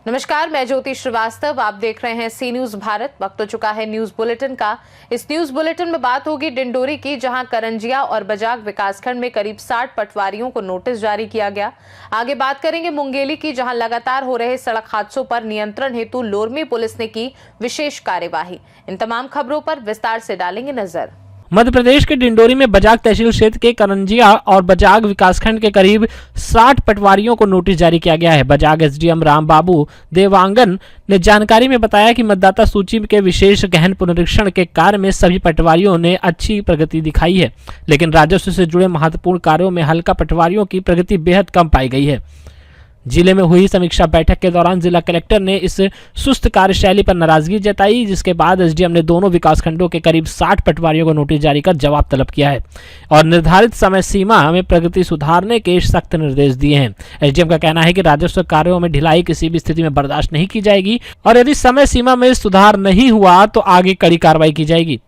नमस्कार, मैं ज्योति श्रीवास्तव। आप देख रहे हैं सी न्यूज भारत। वक्त हो चुका है न्यूज बुलेटिन का। इस न्यूज बुलेटिन में बात होगी डिंडोरी की, जहां करंजिया और बजाग विकासखंड में करीब 60 पटवारियों को नोटिस जारी किया गया। आगे बात करेंगे मुंगेली की, जहां लगातार हो रहे सड़क हादसों पर नियंत्रण हेतु लोरमी पुलिस ने की विशेष कार्यवाही। इन तमाम खबरों पर विस्तार से डालेंगे नजर। मध्य प्रदेश के डिंडोरी में बजाग तहसील क्षेत्र के करंजिया और बजाग विकासखंड के करीब 60 पटवारियों को नोटिस जारी किया गया है। बजाग एसडीएम रामबाबू देवांगन ने जानकारी में बताया कि मतदाता सूची के विशेष गहन पुनरीक्षण के कार्य में सभी पटवारियों ने अच्छी प्रगति दिखाई है, लेकिन राजस्व से जुड़े महत्वपूर्ण कार्यों में हल्का पटवारियों की प्रगति बेहद कम पाई गई है। जिले में हुई समीक्षा बैठक के दौरान जिला कलेक्टर ने इस सुस्त कार्यशैली पर नाराजगी जताई, जिसके बाद एसडीएम ने दोनों विकासखंडों के करीब 60 पटवारियों को नोटिस जारी कर जवाब तलब किया है और निर्धारित समय सीमा में प्रगति सुधारने के सख्त निर्देश दिए हैं। एसडीएम का कहना है कि राजस्व कार्यों में ढिलाई किसी भी स्थिति में बर्दाश्त नहीं की जाएगी और यदि समय सीमा में सुधार नहीं हुआ तो आगे कड़ी कार्रवाई की जाएगी।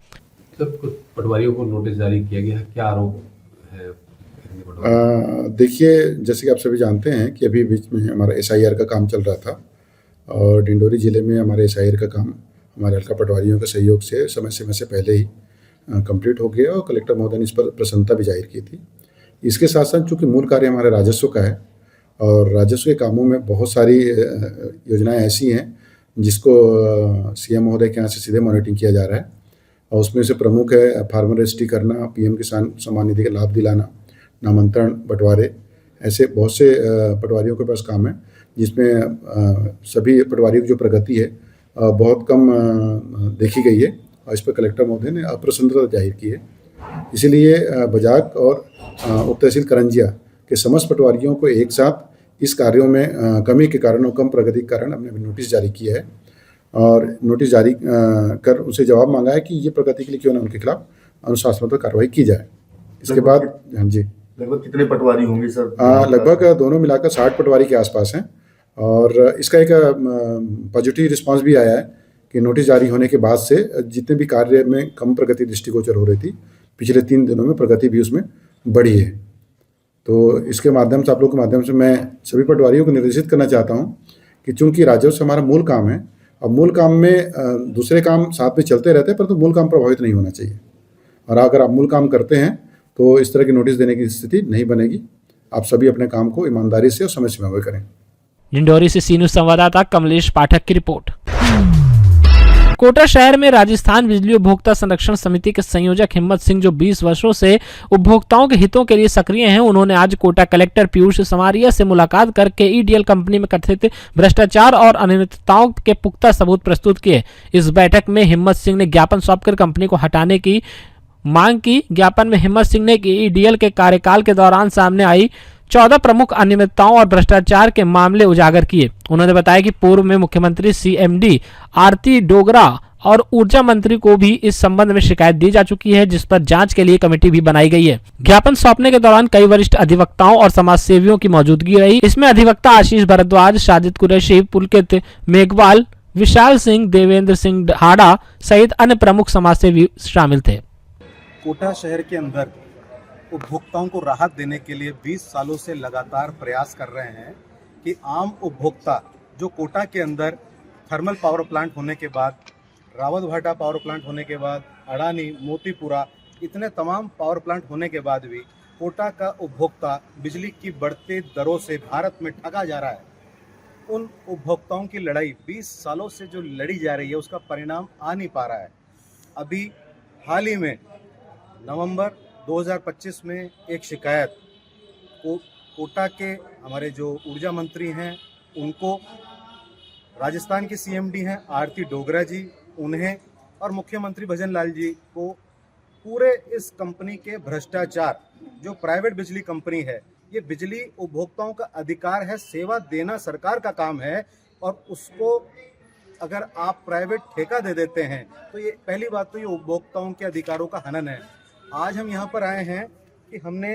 पटवारियों को नोटिस जारी किया गया, क्या आरोप है? देखिए, जैसे कि आप सभी जानते हैं कि अभी बीच में हमारा एसआईआर का काम चल रहा था और डिंडोरी ज़िले में हमारे एसआईआर का काम हमारे हल्का पटवारियों के सहयोग से समय से पहले ही कंप्लीट हो गया और कलेक्टर महोदय ने इस पर प्रसन्नता भी जाहिर की थी। इसके साथ साथ चूँकि मूल कार्य हमारे राजस्व का है और राजस्व के कामों में बहुत सारी योजनाएँ ऐसी हैं जिसको सीएम महोदय के यहाँ से सीधे मॉनिटरिंग किया जा रहा है और उसमें से प्रमुख है फार्मर रजिस्ट्री करना, पीएम किसान सम्मान निधि का लाभ दिलाना, नामांतरण बंटवारे, ऐसे बहुत से पटवारियों के पास काम है जिसमें सभी पटवारियों की जो प्रगति है बहुत कम देखी गई है और इस पर कलेक्टर महोदय ने अप्रसन्नता जाहिर की है। इसीलिए बजाग और उप तहसील करंजिया के समस्त पटवारियों को एक साथ इस कार्यों में कमी के कारण और कम प्रगति के कारण हमने नोटिस जारी किया है और नोटिस जारी कर उनसे जवाब मांगा है कि ये प्रगति के लिए क्यों ना उनके खिलाफ अनुशासनात्मक कार्रवाई की जाए। इसके बाद हाँ जी, लगभग कितने पटवारी होंगे सर? लगभग दोनों मिलाकर 60 पटवारी के आसपास हैं और इसका एक पॉजिटिव रिस्पांस भी आया है कि नोटिस जारी होने के बाद से जितने भी कार्य में कम प्रगति दृष्टिगोचर हो रही थी, पिछले 3 दिनों में प्रगति भी उसमें बढ़ी है। तो इसके माध्यम से, आप लोगों के माध्यम से मैं सभी पटवारियों को निर्देशित करना चाहता हूँ कि चूँकि राजस्व हमारा मूल काम है और मूल काम में दूसरे काम साथ में चलते रहते हैं, परंतु मूल काम प्रभावित नहीं होना चाहिए और अगर आप मूल काम करते हैं तो इस तरह की नोटिस देने की स्थिति नहीं बनेगी। आप सभी अपने काम को ईमानदारी से और समय सीमा में करें। डिंडोरी से सी न्यूज संवाददाता कमलेश पाठक की रिपोर्ट। कोटा शहर में राजस्थान बिजली उपभोक्ता संरक्षण समिति के संयोजक हिम्मत सिंह, जो 20 वर्षों से उपभोक्ताओं के हितों के लिए सक्रिय हैं, उन्होंने आज कोटा कलेक्टर पीयूष समारिया से मुलाकात करके ईडीएल कंपनी में कथित भ्रष्टाचार और अनियमितताओं के पुख्ता सबूत प्रस्तुत किए। इस बैठक में हिम्मत सिंह ने ज्ञापन सौंपकर कंपनी को हटाने की मांग की। ज्ञापन में हिम्मत सिंह ने ईडीएल के कार्यकाल के दौरान सामने आई 14 प्रमुख अनियमितताओं और भ्रष्टाचार के मामले उजागर किए। उन्होंने बताया कि पूर्व में मुख्यमंत्री सीएमडी आरती डोगरा और ऊर्जा मंत्री को भी इस संबंध में शिकायत दी जा चुकी है, जिस पर जांच के लिए कमेटी भी बनाई गई है। ज्ञापन सौंपने के दौरान कई वरिष्ठ अधिवक्ताओं और समाज सेवियों की मौजूदगी रही। इसमें अधिवक्ता आशीष भारद्वाज, साजिद कुरैशी, पुलकित मेघवाल, विशाल सिंह, देवेंद्र सिंह हाड़ा सहित अन्य प्रमुख समाज सेवी शामिल थे। कोटा शहर के अंदर उपभोक्ताओं को राहत देने के लिए 20 सालों से लगातार प्रयास कर रहे हैं कि आम उपभोक्ता जो कोटा के अंदर थर्मल पावर प्लांट होने के बाद, रावतभाटा पावर प्लांट होने के बाद, अडानी, मोतीपुरा, इतने तमाम पावर प्लांट होने के बाद भी कोटा का उपभोक्ता बिजली की बढ़ते दरों से भारत में ठगा जा रहा है। उन उपभोक्ताओं की लड़ाई 20 सालों से जो लड़ी जा रही है उसका परिणाम आ नहीं पा रहा है। अभी हाल ही में नवंबर 2025 में एक शिकायत कोटा के हमारे जो ऊर्जा मंत्री हैं उनको, राजस्थान के सीएमडी हैं आरती डोगरा जी, उन्हें और मुख्यमंत्री भजन लाल जी को पूरे इस कंपनी के भ्रष्टाचार, जो प्राइवेट बिजली कंपनी है, ये बिजली उपभोक्ताओं का अधिकार है, सेवा देना सरकार का काम है और उसको अगर आप प्राइवेट ठेका दे देते हैं तो ये पहली बात तो ये उपभोक्ताओं के अधिकारों का हनन है। आज हम यहाँ पर आए हैं कि हमने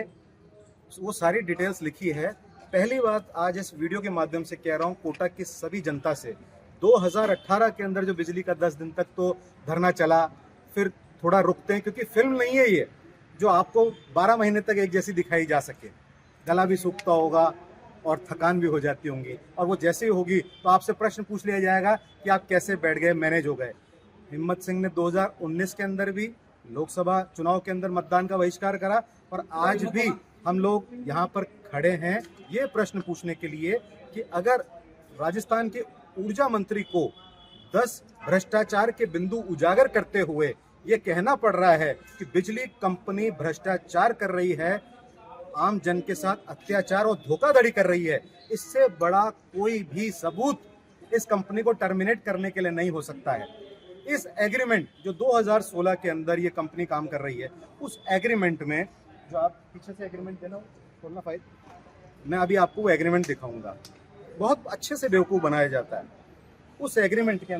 वो सारी डिटेल्स लिखी है। पहली बात आज इस वीडियो के माध्यम से कह रहा हूँ कोटा की सभी जनता से, 2018 के अंदर जो बिजली का 10 दिन तक तो धरना चला, फिर थोड़ा रुकते हैं क्योंकि फिल्म नहीं है ये जो आपको 12 महीने तक एक जैसी दिखाई जा सके। गला भी सूखता होगा, और थकान भी हो जाती होंगी, और वो जैसे ही होगी तो आपसे प्रश्न पूछ लिया जाएगा कि आप कैसे बैठ गए, मैनेज हो गए। हिम्मत सिंह ने 2019 के अंदर भी लोकसभा चुनाव के अंदर मतदान का बहिष्कार करा, और आज भी हम लोग यहाँ पर खड़े हैं ये प्रश्न पूछने के लिए कि अगर राजस्थान के ऊर्जा मंत्री को 10 भ्रष्टाचार के बिंदु उजागर करते हुए ये कहना पड़ रहा है कि बिजली कंपनी भ्रष्टाचार कर रही है, आम जन के साथ अत्याचार और धोखाधड़ी कर रही है, इससे बड़ा कोई भी सबूत इस कंपनी को टर्मिनेट करने के लिए नहीं हो सकता है। इस एग्रीमेंट जो 2016 के अंदर ये कंपनी काम कर रही है, उस एग्रीमेंट में जो आप पीछे से एग्रीमेंट देना खोलना फाइल, मैं अभी आपको वो एग्रीमेंट दिखाऊंगा, बहुत अच्छे से बेवकूफ़ बनाया जाता है। उस एग्रीमेंट के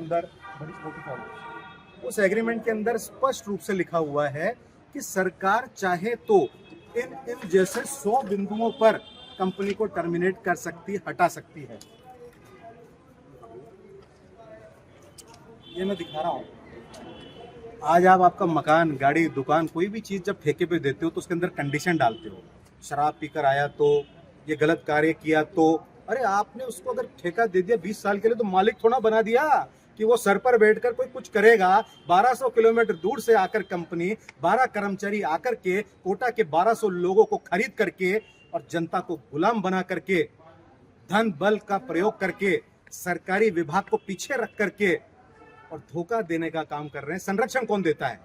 अंदर स्पष्ट रूप से लिखा हुआ है कि सरकार चाहे तो इन जैसे 100 बिंदुओं पर कंपनी को टर्मिनेट कर सकती, हटा सकती है। ये मैं दिखा रहा हूँ। आज आप आपका मकान, गाड़ी, दुकान, कोई भी चीज़ जब ठेके पे देते हो तो उसके अंदर कंडीशन डालते हो। शराब पीकर आया तो, ये गलत कार्य किया तो, अरे आपने उसको अगर ठेका दे दिया 20 साल के लिए तो मालिक थोड़ा बना दिया कि वो सर पर बैठकर कोई कुछ करेगा। 1200 किलोमीटर दूर से आकर कंपनी 12 कर्मचारी आकर के कोटा के 1200 लोगों को खरीद करके और जनता को गुलाम बना करके, धन बल का प्रयोग करके, सरकारी विभाग को पीछे रख करके और धोखा देने का काम कर रहे हैं। संरक्षण कौन देता है?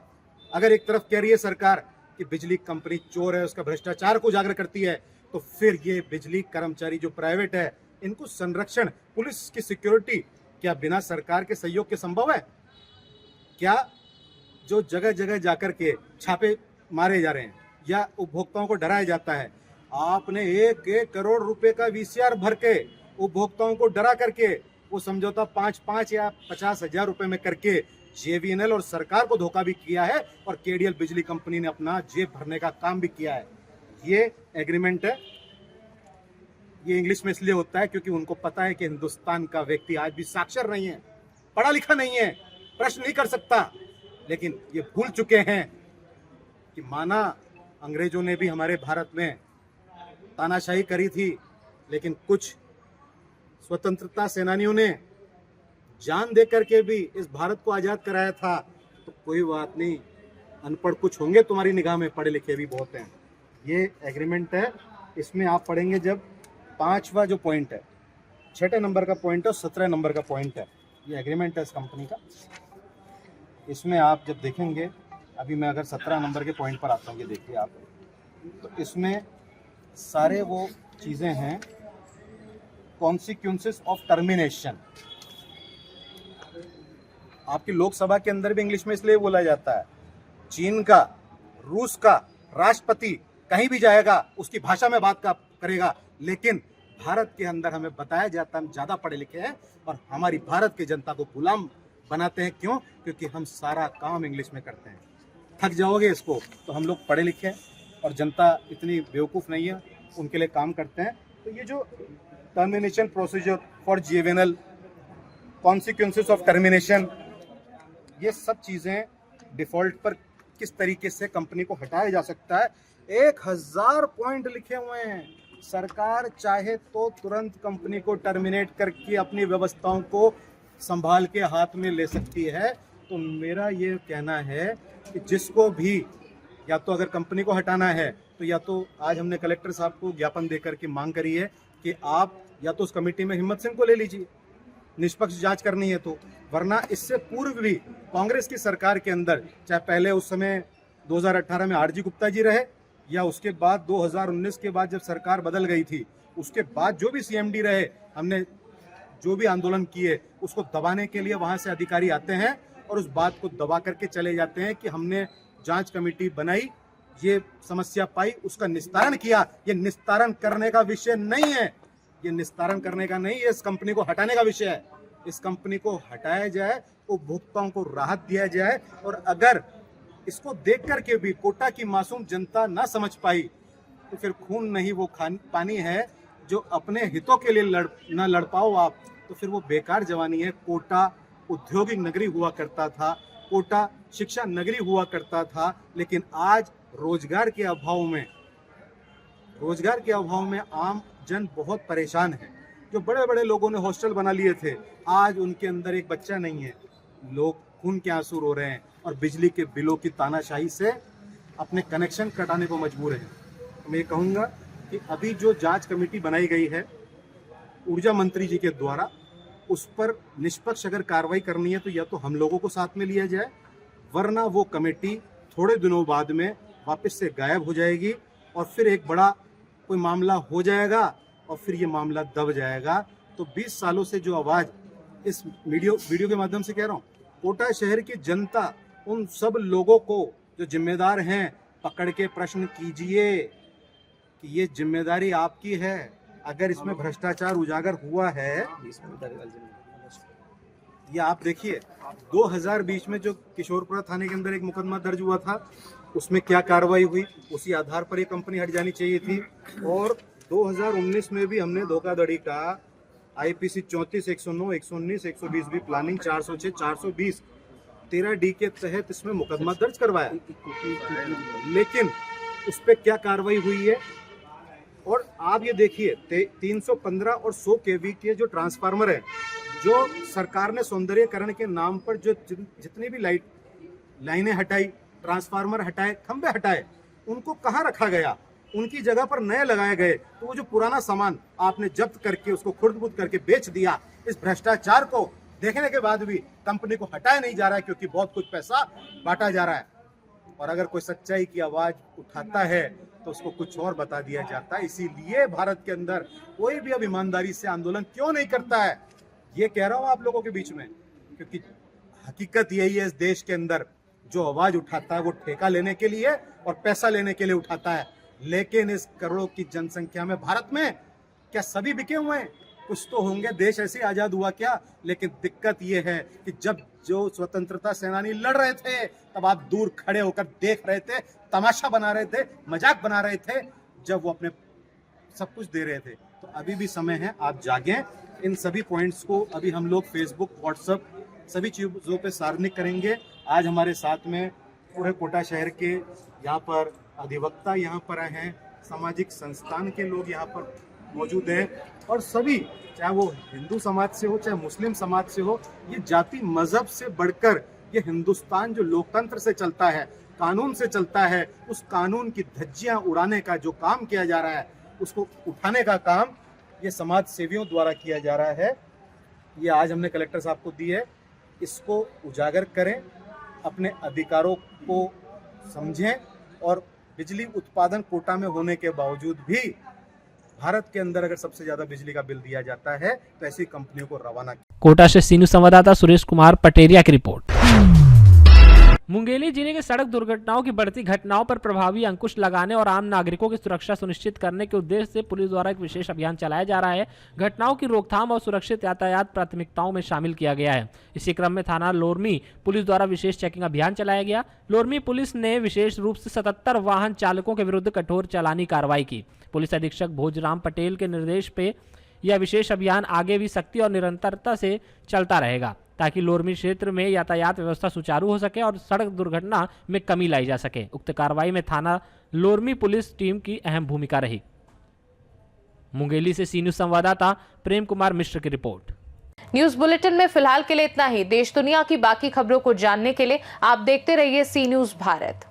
अगर एक तरफ कह रही है सरकार कि बिजली कंपनी चोर है, उसका भ्रष्टाचार को उजागर करती है, तो फिर ये बिजली कर्मचारी जो प्राइवेट है, इनको संरक्षण, पुलिस की सिक्योरिटी क्या बिना सरकार के सहयोग के संभव है? क्या जो जगह जगह जाकर के छापे मारे जा रहे हैं या उपभोक्ताओं को डराया जाता है, आपने 1-1 करोड़ रुपए का वीसीआर भर के उपभोक्ताओं को डरा करके वो समझौता 5-5 या 50,000 रुपए में करके जेवीएनएल और सरकार को धोखा भी किया है, और केडीएल बिजली कंपनी ने अपना जेब भरने का काम भी किया है। ये एग्रीमेंट है। ये इंग्लिश में इसलिए होता है क्योंकि उनको पता है कि हिंदुस्तान का व्यक्ति आज भी साक्षर नहीं है, पढ़ा लिखा नहीं है, प्रश्न नहीं कर सकता, लेकिन ये भूल चुके हैं कि माना अंग्रेजों ने भी हमारे भारत में तानाशाही करी थी, लेकिन कुछ स्वतंत्रता सेनानियों ने जान दे करके भी इस भारत को आज़ाद कराया था। तो कोई बात नहीं, अनपढ़ कुछ होंगे तुम्हारी निगाह में, पढ़े लिखे भी बहुत हैं। ये एग्रीमेंट है, इसमें आप पढ़ेंगे जब 5वां जो पॉइंट है, 6 नंबर का पॉइंट है और 17 नंबर का पॉइंट है, ये एग्रीमेंट है इस कंपनी का। इसमें आप जब देखेंगे, अभी मैं अगर 17 नंबर के पॉइंट पर आता हूँ, ये देखिए आप, तो इसमें सारे वो चीज़ें हैं, कॉन्सिक्वेंसेस ऑफ टर्मिनेशन। आपकी लोकसभा के अंदर भी इंग्लिश में इसलिए बोला जाता है, चीन का, रूस का राष्ट्रपति कहीं भी जाएगा उसकी भाषा में बात करेगा, लेकिन भारत के अंदर हमें बताया जाता है हम ज़्यादा पढ़े लिखे हैं और हमारी भारत की जनता को गुलाम बनाते हैं। क्यों? क्योंकि हम सारा काम इंग्लिश में करते हैं। थक जाओगे इसको, तो हम लोग पढ़े लिखे हैं और जनता इतनी बेवकूफ़ नहीं है, उनके लिए काम करते हैं। तो ये जो termination procedure for JVNL, consequences of termination, ये सब चीज़ें डिफ़ॉल्ट पर किस तरीके से कंपनी को हटाया जा सकता है, 1000 पॉइंट लिखे हुए हैं। सरकार चाहे तो तुरंत कंपनी को टर्मिनेट करके अपनी व्यवस्थाओं को संभाल के हाथ में ले सकती है। तो मेरा ये कहना है कि जिसको भी या तो अगर कंपनी को हटाना है, तो या तो आज हमने कलेक्टर साहब को ज्ञापन देकर के मांग करी है कि आप या तो उस कमेटी में हिम्मत सिंह को ले लीजिए, निष्पक्ष जांच करनी है तो, वरना इससे पूर्व भी कांग्रेस की सरकार के अंदर, चाहे पहले उस समय 2018 में आरजी गुप्ता जी रहे या उसके बाद 2019 के बाद जब सरकार बदल गई थी, उसके बाद जो भी सीएमडी रहे, हमने जो भी आंदोलन किए उसको दबाने के लिए वहां से अधिकारी आते हैं और उस बात को दबा करके चले जाते हैं कि हमने जांच कमेटी बनाई, ये समस्या पाई, उसका निस्तारण किया। ये निस्तारण करने का विषय नहीं है, ये निस्तारण करने का नहीं है, इस कंपनी को हटाने का विषय है। इस कंपनी को हटाया जाए, उपभोक्ताओं को राहत दिया जाए, और अगर इसको देख करके भी कोटा की मासूम जनता ना समझ पाई तो फिर खून नहीं वो पानी है जो अपने हितों के लिए ना लड़ पाओ आप, तो फिर वो बेकार जवानी है। कोटा औद्योगिक नगरी हुआ करता था, कोटा शिक्षा नगरी हुआ करता था, लेकिन आज रोजगार के अभाव में आम जन बहुत परेशान है। जो बड़े बड़े लोगों ने हॉस्टल बना लिए थे, आज उनके अंदर एक बच्चा नहीं है। लोग खून के आंसू रो रहे हैं और बिजली के बिलों की तानाशाही से अपने कनेक्शन कटाने को मजबूर हैं। मैं ये कहूँगा कि अभी जो जांच कमेटी बनाई गई है ऊर्जा मंत्री जी के द्वारा, उस पर निष्पक्ष अगर कार्रवाई करनी है तो या तो हम लोगों को साथ में लिया जाए, वरना वो कमेटी थोड़े दिनों बाद में वापस से गायब हो जाएगी और फिर एक बड़ा कोई मामला हो जाएगा और फिर ये मामला दब जाएगा। तो 20 सालों से जो आवाज़ इस वीडियो के माध्यम से कह रहा हूँ, कोटा शहर की जनता उन सब लोगों को जो जिम्मेदार हैं पकड़ के प्रश्न कीजिए कि ये जिम्मेदारी आपकी है। अगर इसमें भ्रष्टाचार उजागर हुआ है, ये आप देखिए 2020 में जो किशोरपुरा थाने के अंदर एक मुकदमा दर्ज हुआ था, उसमें क्या कार्रवाई हुई, उसी आधार पर ये कंपनी हट जानी चाहिए थी। और 2019 में भी हमने धोखाधड़ी का IPC 34, 109, 119, 120 भी प्लानिंग 406, 420, 13D के तहत इसमें मुकदमा दर्ज करवाया, लेकिन उस पर क्या कार्रवाई हुई है। और आप ये देखिए 315 और 100 kV के जो ट्रांसफार्मर है, जो सरकार ने सौंदर्यकरण के नाम पर जो जितनी भी लाइनें हटाई, ट्रांसफार्मर हटाए, खंबे हटाए, उनको कहाँ रखा गया? उनकी जगह पर नए लगाए गए। तो वो जो पुराना सामान आपने जब्त करके उसको खुर्द-बुर्द करके बेच दिया। इस भ्रष्टाचार को देखने के बाद भी कंपनी को हटाया नहीं जा रहा है, क्योंकि बहुत कुछ पैसा बांटा जा रहा है। और अगर कोई सच्चाई की आवाज उठाता है तो उसको कुछ और बता दिया जाता है। इसीलिए भारत के अंदर कोई भी अब ईमानदारी से आंदोलन क्यों नहीं करता है, ये कह रहा हूं आप लोगों के बीच में, क्योंकि हकीकत यही है, इस देश के अंदर जो आवाज उठाता है वो ठेका लेने के लिए और पैसा लेने के लिए उठाता है। लेकिन इस करोड़ों की जनसंख्या में भारत में क्या सभी बिके हुए हैं? कुछ तो होंगे। देश ऐसे आजाद हुआ क्या? लेकिन दिक्कत ये है कि जब जो स्वतंत्रता सेनानी लड़ रहे थे, तब आप दूर खड़े होकर देख रहे थे, तमाशा बना रहे थे, मजाक बना रहे थे, जब वो अपने सब कुछ दे रहे थे। तो अभी भी समय है, आप जागें। इन सभी पॉइंट्स को अभी हम लोग फेसबुक, व्हाट्सएप सभी चीज़ों पे सार्वजनिक करेंगे। आज हमारे साथ में पूरे कोटा शहर के यहाँ पर अधिवक्ता यहाँ पर आए हैं, सामाजिक संस्थान के लोग यहाँ पर मौजूद हैं, और सभी, चाहे वो हिंदू समाज से हो, चाहे मुस्लिम समाज से हो, ये जाति मजहब से बढ़कर ये हिंदुस्तान जो लोकतंत्र से चलता है, कानून से चलता है, उस कानून की धज्जियां उड़ाने का जो काम किया जा रहा है, उसको उठाने का काम ये समाज सेवियों द्वारा किया जा रहा है। ये आज हमने कलेक्टर साहब को दी है, इसको उजागर करें, अपने अधिकारों को समझें, और बिजली उत्पादन कोटा में होने के बावजूद भी भारत के अंदर अगर सबसे ज्यादा बिजली का बिल दिया जाता है तो ऐसी कंपनियों को रवाना। कोटा से सी न्यूज़ संवाददाता सुरेश कुमार पटेरिया की रिपोर्ट। मुंगेली जिले के सड़क दुर्घटनाओं की बढ़ती घटनाओं पर प्रभावी अंकुश लगाने और आम नागरिकों की सुरक्षा सुनिश्चित करने के उद्देश्य से पुलिस द्वारा एक विशेष अभियान चलाया जा रहा है। घटनाओं की रोकथाम और सुरक्षित यातायात प्राथमिकताओं में शामिल किया गया है। इसी क्रम में थाना लोरमी पुलिस द्वारा विशेष चेकिंग अभियान चलाया गया। लोरमी पुलिस ने विशेष रूप से 77 वाहन चालकों के विरुद्ध कठोर चालानी कार्रवाई की। पुलिस अधीक्षक भोजराम पटेल के निर्देश पे यह विशेष अभियान आगे भी सख्ती और निरंतरता से चलता रहेगा, ताकि लोरमी क्षेत्र में यातायात व्यवस्था सुचारू हो सके और सड़क दुर्घटना में कमी लाई जा सके। उक्त कार्रवाई में थाना लोरमी पुलिस टीम की अहम भूमिका रही। मुंगेली से सी न्यूज़ संवाददाता प्रेम कुमार मिश्र की रिपोर्ट। न्यूज बुलेटिन में फिलहाल के लिए इतना ही। देश दुनिया की बाकी खबरों को जानने के लिए आप देखते रहिए सी न्यूज़ भारत।